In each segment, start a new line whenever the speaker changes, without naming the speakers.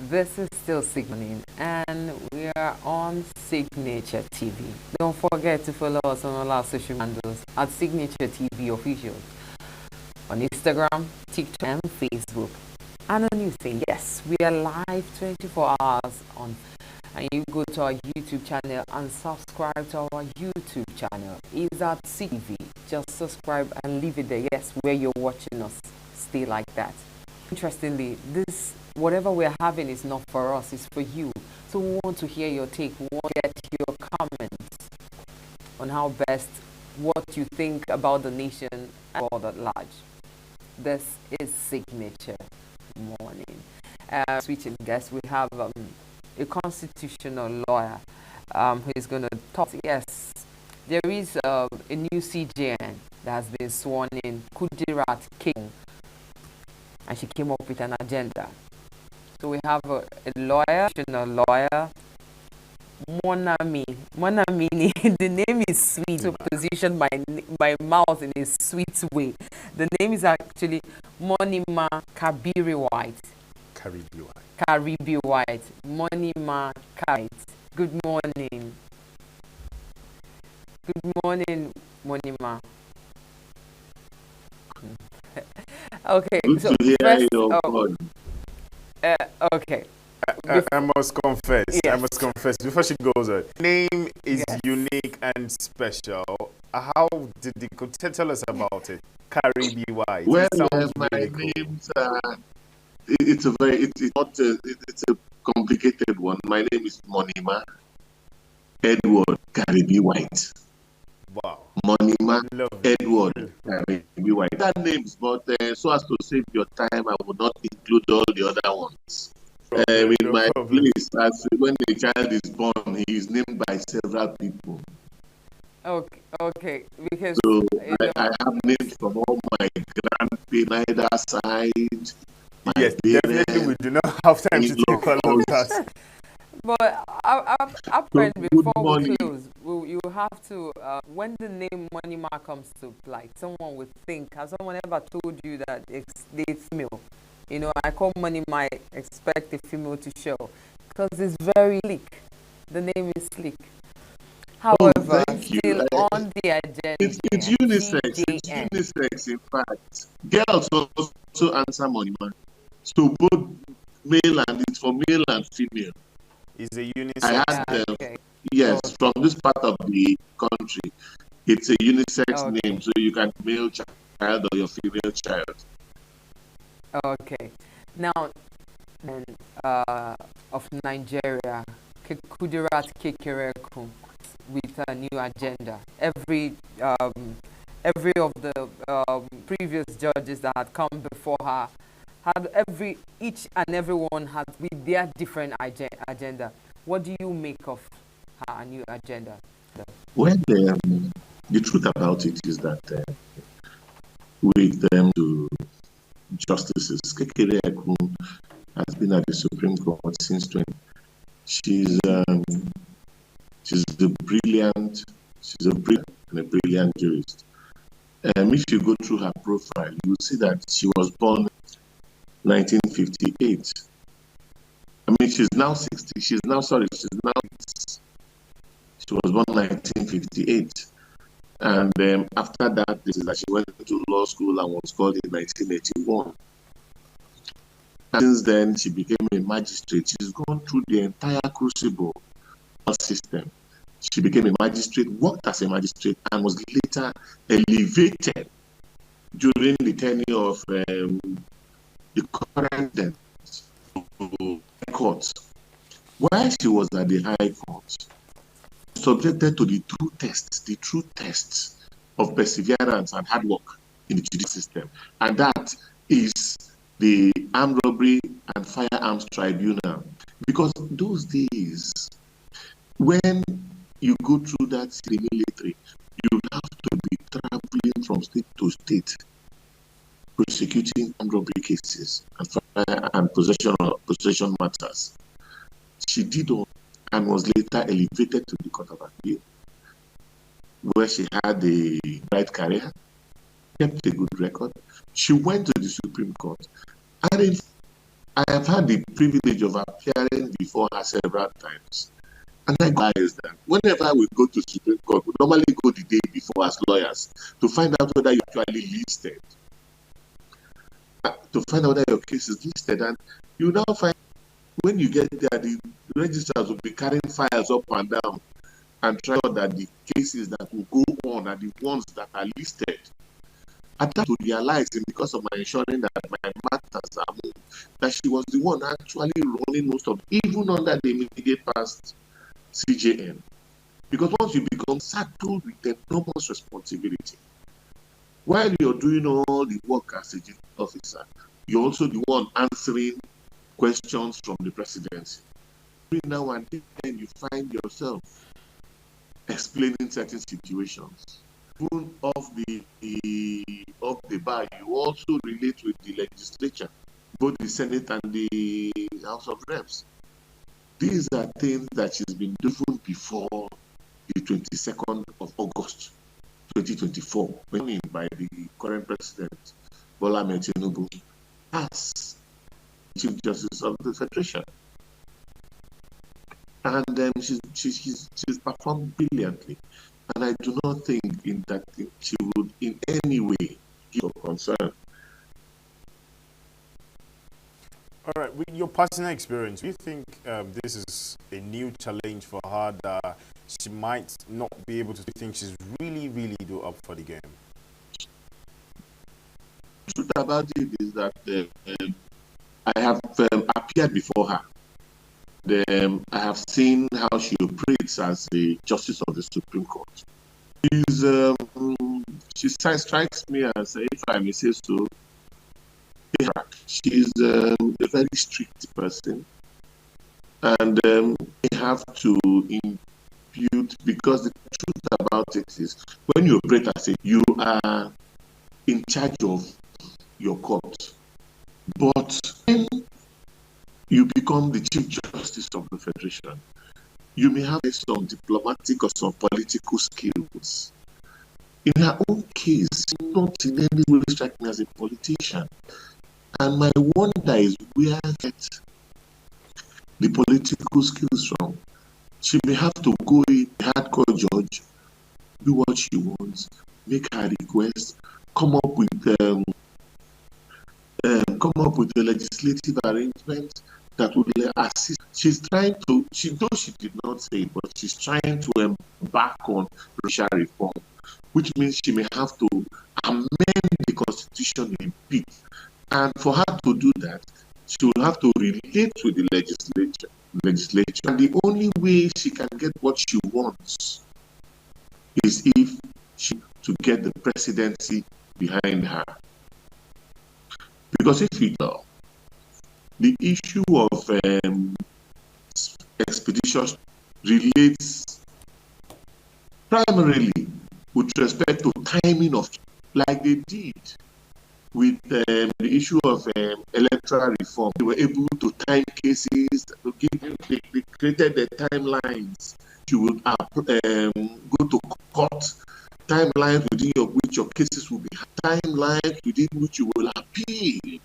This is still Signaling, and we are on Signature TV. Don't forget to follow us on all our social handles at Signature TV Official on Instagram, TikTok, and Facebook. And a new thing, yes, we are live 24 hours on. And you go to our YouTube channel and subscribe to our YouTube channel. Is at CTV. Just subscribe and leave it there. Yes, where you're watching us, stay like that. Interestingly, this whatever we're having is not for us, it's for you. So we want to hear your take, we want to get your comments on how best, what you think about the nation and world at large. This is Signature Morning. Switching guests, we have a constitutional lawyer who is going to talk. Yes, there is a new CJN that has been sworn in, Kudirat King, and she came up with an agenda. So we have a lawyer, a lawyer, Monami. Monamini, the name is sweet, so position my mouth in a sweet way. The name is actually Monima Kabiri White.
Caribbean White.
Caribbean White. Monima Kite. Good morning. Good morning, Monima. Okay,
good
so
to hear
first,
your voice.
Okay.
I must confess,
Yes.
before she goes on, name is
Yes.
unique and special. How did you tell us about it? Caribbean White.
Well,
It sounds
my
really cool.
name's it's a very it's a complicated one. My name is Monima Edward Caribbean White.
Wow.
Monima
Lovely.
Edward Caribbean White. That names, but so as to save your time, I will not include all the other ones. In
No
my
problem.
place, as when a child is born, he is named by several people.
Okay, because
So I have names from all my grandparents' side. My
Yes, definitely we do not have time to take all of that.
but
So,
apparently
good
before we
morning.
close, you have to when the name Monima comes to light, someone would think, has someone ever told you that it's female? You know, I call Monima, I expect a female to show because it's very sleek. The name is sleek. However,
thank you.
still on the agenda,
It's unisex. It's
CJN.
unisex, in fact. Girls also answer Monima. So both male and it's for male and female.
It's a unisex.
I had
Okay.
yes,
Okay.
from this part of the country, it's a unisex
Okay.
name, so you can male child or your female child.
Okay. Now, then, of Nigeria, Kudirat Kekere with a new agenda. Every of the previous judges that had come before her had each and everyone had with their different agenda. What do you make of her new agenda?
Well, the truth about it is that with them to justices, Kekere Ekun has been at the Supreme Court since 20. She's a brilliant and a brilliant jurist. If you go through her profile, you will see that she was born 1958. I mean, she's now 60. She was born 1958. And after that, this is that she went to law school and was called in 1981. And since then, she became a magistrate. She's gone through the entire crucible system. She became a magistrate, worked as a magistrate, and was later elevated during the tenure of the current court. While she was at the High Court, subjected to the true tests of perseverance and hard work in the judicial system. And that is the Armed Robbery and Firearms Tribunal. Because those days, when you go through that in the military, you have to be traveling from state to state, prosecuting armed robbery cases and possession matters. She did all and was later elevated to the Court of Appeal, where she had a bright career, kept a good record. She went to the Supreme Court, and I have had the privilege of appearing before her several times. And I realize that whenever we go to Supreme Court, we normally go the day before as lawyers to find out whether you actually listed, to find out whether your case is listed. And you now find when you get there, the registrars will be carrying files up and down and try out that the cases that will go on are the ones that are listed. I had to realize, because of my ensuring that my matters are moved, that she was the one actually running most of, even under the immediate past CJN. Because once you become saddled with enormous responsibility, while you're doing all the work as a justice officer, you're also the one answering questions from the presidency. Every now and then you find yourself explaining certain situations. Even of the bar, you also relate with the legislature, both the Senate and the House of Reps. These are things that she's been doing before the 22nd of August, 2024, when by the current president, Bola Ahmed Tinubu, as Chief Justice of the Federation. And she's performed brilliantly. And I do not think in that she would in any way give a concern.
All right, with your personal experience, do you think this is a new challenge for her that she might not be able to think she's really up for the game?
The truth about it is that I have appeared before her. I have seen how she operates as the Justice of the Supreme Court. She strikes me as, if I may say so, she's a very strict person. And you have to impute, because the truth about it is, when you operate as you are in charge of your court. But when you become the Chief Justice of the Federation, you may have some diplomatic or some political skills. In her own case, not in any way strike me as a politician. And my wonder is where I get the political skills from. She may have to go in, hardcore judge, do what she wants, make her request, come up with a legislative arrangement that will assist. She's trying to, though she did not say it, but she's trying to embark on racial reform, which means she may have to amend the constitution a bit. And for her to do that, she will have to relate with the legislature. And the only way she can get what she wants is if she to get the presidency behind her. Because if you know, the issue of expeditions relates primarily with respect to timing of, like they did with the issue of electoral reform. They were able to time cases, they created the timelines. You would go to court, timelines within which your cases will be, timelines within which you will appeal,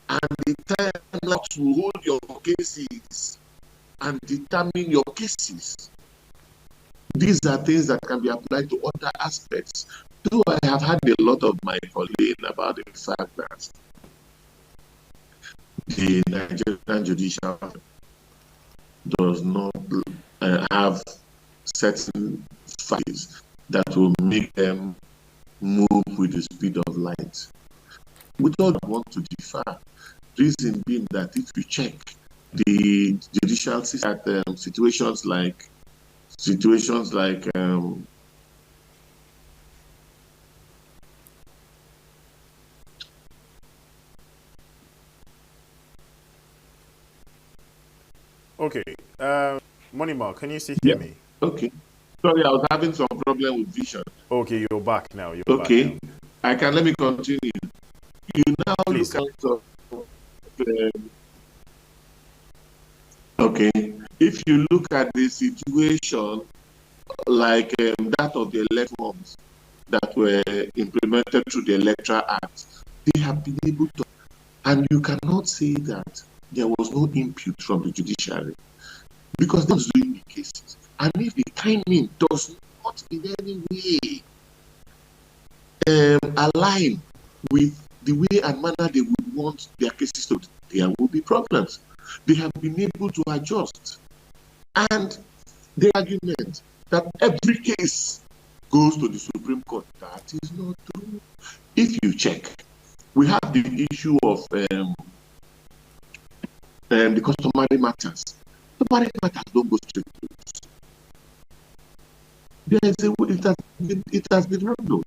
and the timelines will hold your cases and determine your cases. These are things that can be applied to other aspects. Though I have had a lot of my complaint about the fact that the Nigerian judicial does not have certain facts that will make them move with the speed of light. We don't want to differ. Reason being that if you check the judicial system at situations like
okay, Moneymark, can you still hear me?
Okay. Sorry, I was having some problem with vision.
Okay, you're back now.
Okay. I can, let me continue. You now
Please.
look at okay. If you look at the situation like that of the elections that were implemented through the Electoral Act, they have been able to And you cannot say that there was no input from the judiciary because they was doing the cases. And if the timing does not in any way align with the way and manner they would want their cases to, there will be problems. They have been able to adjust. And the argument that every case goes to the Supreme Court, that is not true. If you check, we have the issue of the customary matters. Customary matters don't go straight to it has been handled.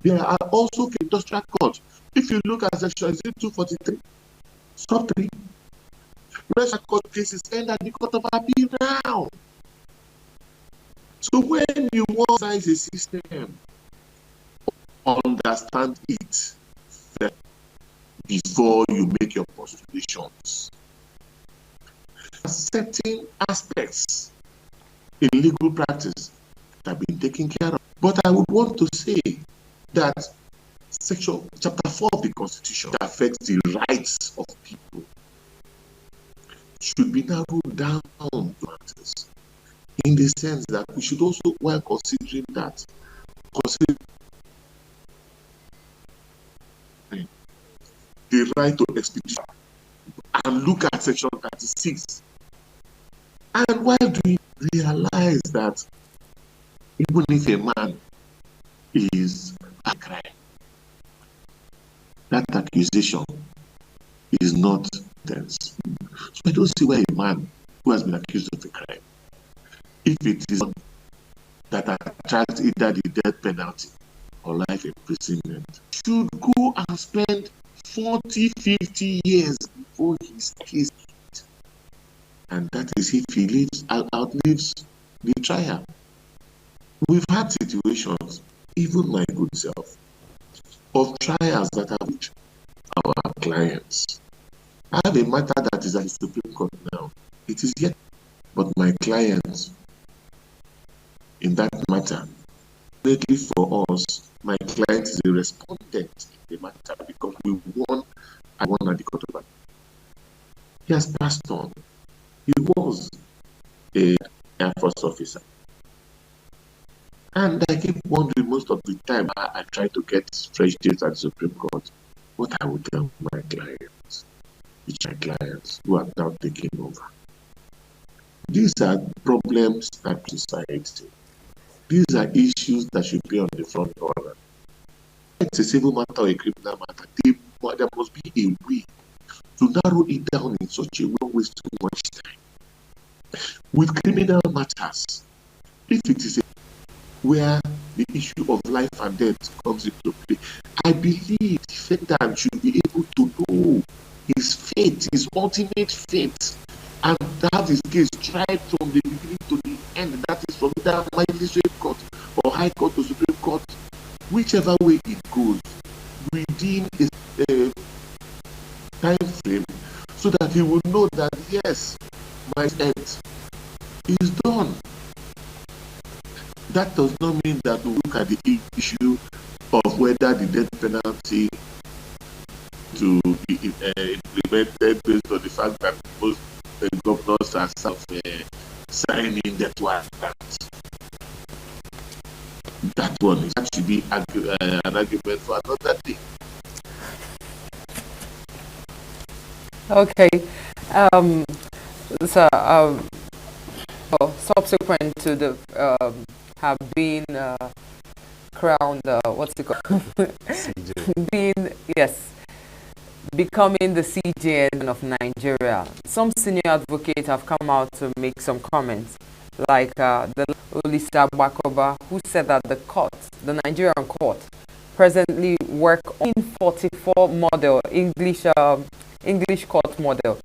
There are also industrial courts. If you look at section 243, sub 3, industrial court cases end at the Court of Appeal now. So when you want a system, understand it before you make your postulations. Certain aspects in legal practice that have been taken care of. But I would want to say that chapter 4 of the Constitution that affects the rights of people should be narrowed down to matters, in the sense that we should also, while considering that, consider the right to expedition and look at section 36. And why do we realize that even if a man is a crime, that accusation is not dense. So I don't see why a man who has been accused of a crime, if it is that attracts either the death penalty or life imprisonment, should go and spend 40, 50 years before his case. And that is if he outlives the trial. We've had situations, even my good self, of trials that have reached our clients. I have a matter that is at the Supreme Court now. It is yet, but my clients in that matter, lately for us, my client is a respondent in the matter because we won at the Court of Appeal. He has passed on. He was an Air Force officer. And I keep wondering most of the time I try to get fresh dates at the Supreme Court. What I would tell my clients, who are now taking over. These are problems that society. These are issues that should be on the front order. It's a civil matter or a criminal matter. There must be a way to narrow it down in such a way not waste too much time. With criminal matters, if it is where the issue of life and death comes into play, I believe the defendant should be able to know his fate, his ultimate fate, and have his case tried from the beginning to the end. That is from either magistrate court or high court to Supreme Court, whichever way it goes, within a time frame, so that he will know that yes, my end is done. That does not mean that we look at the issue of whether the death penalty to be implemented based on the fact that most governors are signing that one. That one should be an argument for another day.
Okay. Subsequent to the have been crowned, what's it called? Becoming the CJN of Nigeria. Some senior advocates have come out to make some comments, like the Olisa Bakoba, who said that the Nigerian court, presently work on 44 model English court model.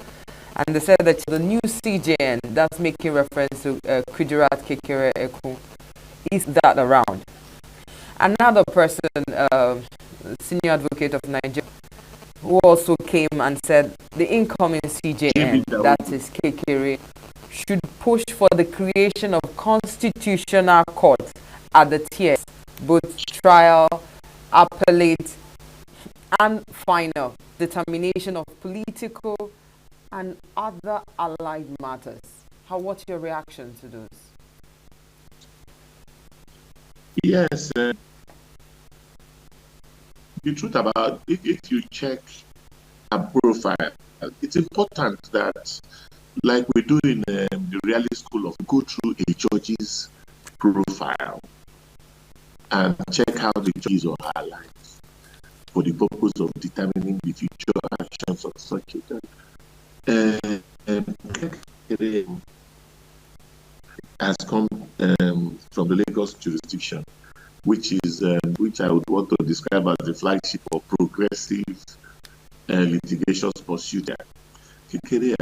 And they said that the new CJN, that's making reference to Kudirat Kekere Ekun, is that around. Another person, senior advocate of Nigeria, who also came and said the incoming CJN, that is Kekere, should push for the creation of constitutional courts at the tiers, both trial, appellate, And final, determination of political and other allied matters. What's your reaction to those?
Yes, the truth about if you check a profile, it's important that, like we do in the reality school, of go through a judge's profile and check how the judge is or her life for the purpose of determining the future actions of such a judge. Kekere has come from the Lagos jurisdiction, which I would want to describe as the flagship of progressive litigation pursuit. Kekere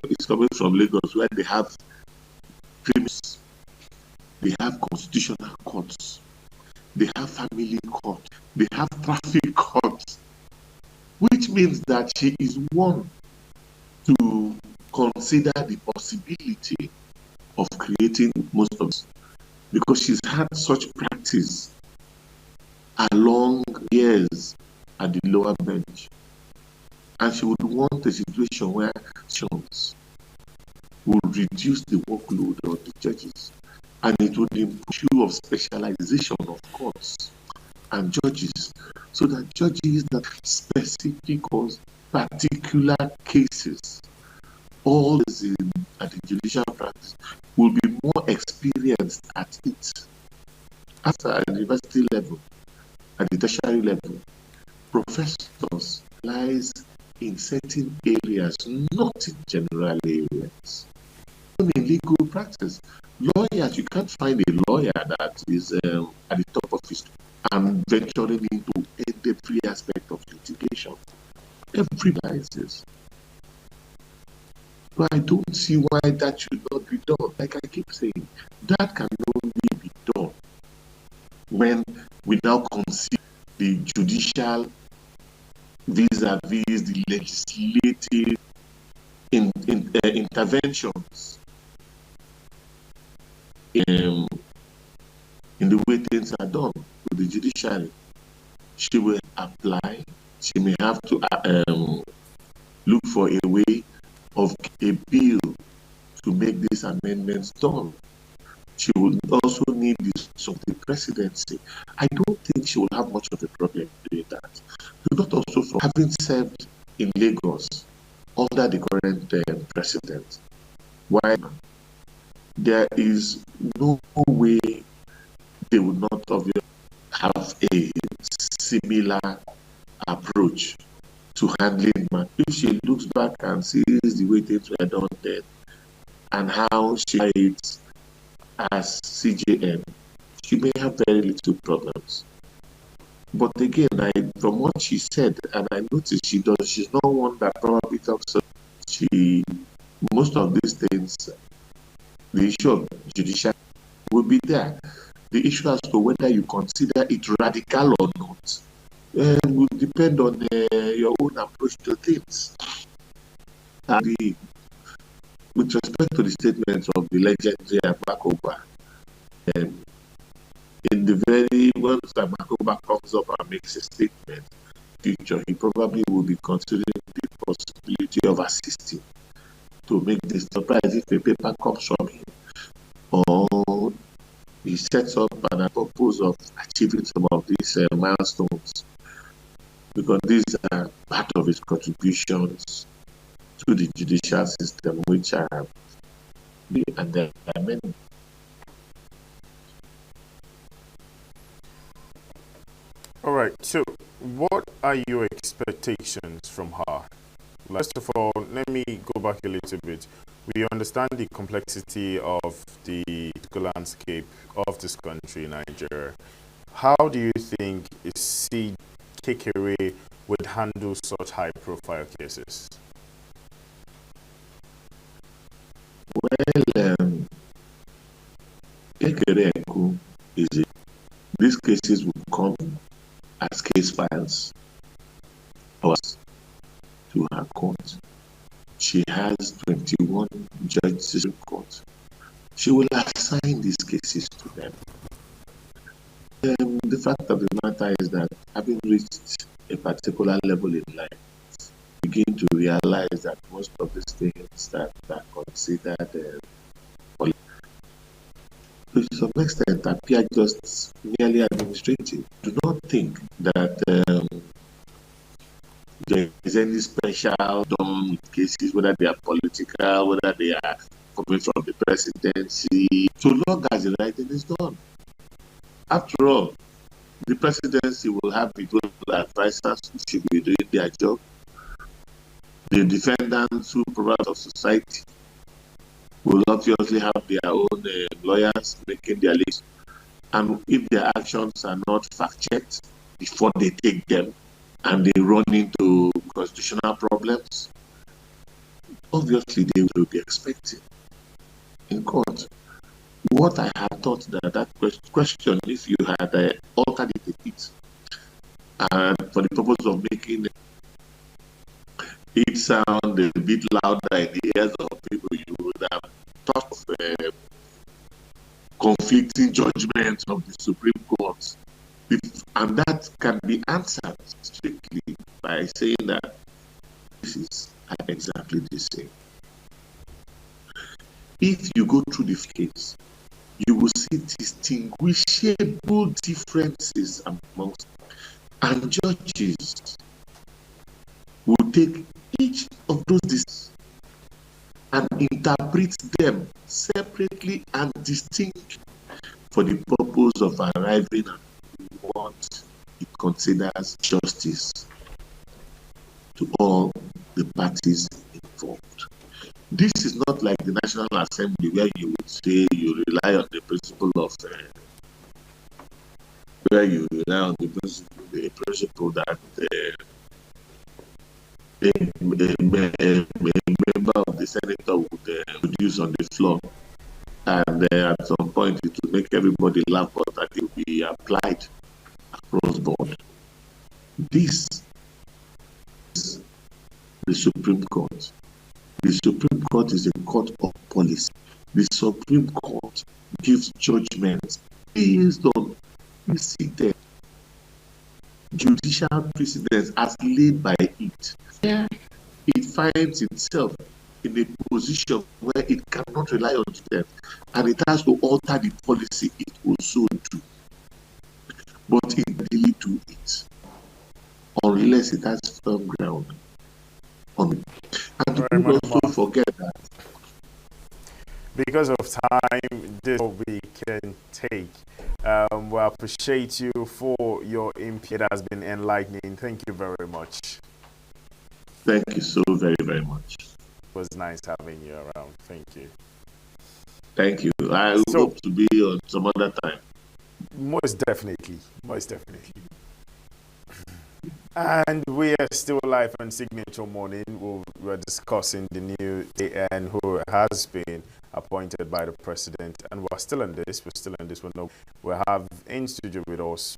is coming from Lagos, where they have premises, they have constitutional courts, they have family court, they have traffic courts, which means that she is one to consider the possibility of creating most of this, because she's had such practice along years at the lower bench. And she would want a situation where actions would reduce the workload on the judges, and it would issue of specialization of courts and judges, so that judges that specific or particular cases, all at the judicial practice, will be more experienced at it. At the university level, at the tertiary level, professors lies in certain areas, not in general areas. In legal practice, lawyers, you can't find a lawyer that is at the top of his and venturing into every aspect of litigation. Every license. So I don't see why that should not be done. Like I keep saying, that can only be done when we now consider the judicial vis-a-vis the legislative interventions in the way things are done with the judiciary. She will apply. She may have to look for a way of a bill to make these amendments done. She will also need this of the presidency. I don't think she will have much of a problem doing that. Not also from having served in Lagos under the current president. Why? There is no way they would not have a similar approach to handling man. If she looks back and sees the way things were done then and how she is as CJN, she may have very little problems. But again, from what she said, and I noticed she's not one that probably talks about. Most of these things, the issue of judicial will be there. The issue as to whether you consider it radical or not will depend on your own approach to things. And with respect to the statements of the legendary Amakoba, in the very once Amakoba comes up and makes a statement, future, he probably will be considering the possibility of assisting to make this surprise if a paper comes from him, or he sets up a purpose of achieving some of these milestones, because these are part of his contributions to the judicial system, which are and there are many.
All right. So, what are your expectations from her? First of all, let me go back a little bit. We understand the complexity of the political landscape of this country, Nigeria. How do you think Kekere would handle such high-profile cases?
Well, Kekere is these cases will come as case files to her court. She has 21 judges in court. She will assign these cases to them. The fact of the matter is that having reached a particular level in life, begin to realize that most of these things that are considered to some extent appear just merely administrative. Do not think that there is any special done with cases, whether they are political, whether they are coming from the presidency, so long as the right thing is done. After all, the presidency will have its own advisors who should be doing their job. The defendants who provide of society will obviously have their own lawyers making their list. And if their actions are not fact-checked before they take them and they run into constitutional problems, obviously they will be expecting in court. What I had thought that question, if you had altered it a bit, and for the purpose of making it sound a bit louder in the ears of people, you would have thought of conflicting judgments of the Supreme Court. And that can be answered strictly by saying that this is exactly the same. If you go through the case, you will see distinguishable differences amongst, and judges will take each of those decisions and interpret them separately and distinctly for the purpose of arriving at what it considers justice to all the parties involved. This is not like the National Assembly where you would say you rely on the principle of that a member of the Senator would produce on the floor, and at some point it will make everybody laugh, but that it will be applied across board. This is the Supreme Court. The Supreme Court is a court of policy. The Supreme Court gives judgments based on precedent, judicial precedents as laid by it. It finds itself in a position where it cannot rely on them, and it has to alter the policy it will so do. But it really do it unless it has firm ground on it. And people also forget that.
Because of time, this is all we can take. We appreciate you for your input. It has been enlightening. Thank you very much.
Thank you so very, very much.
It was nice having you around. Thank you.
Thank you. I hope to be on some other time.
Most definitely. Most definitely. And we are still live on Signature Morning. We're discussing the new AN who has been appointed by the president. And we're still in this. We have in studio with us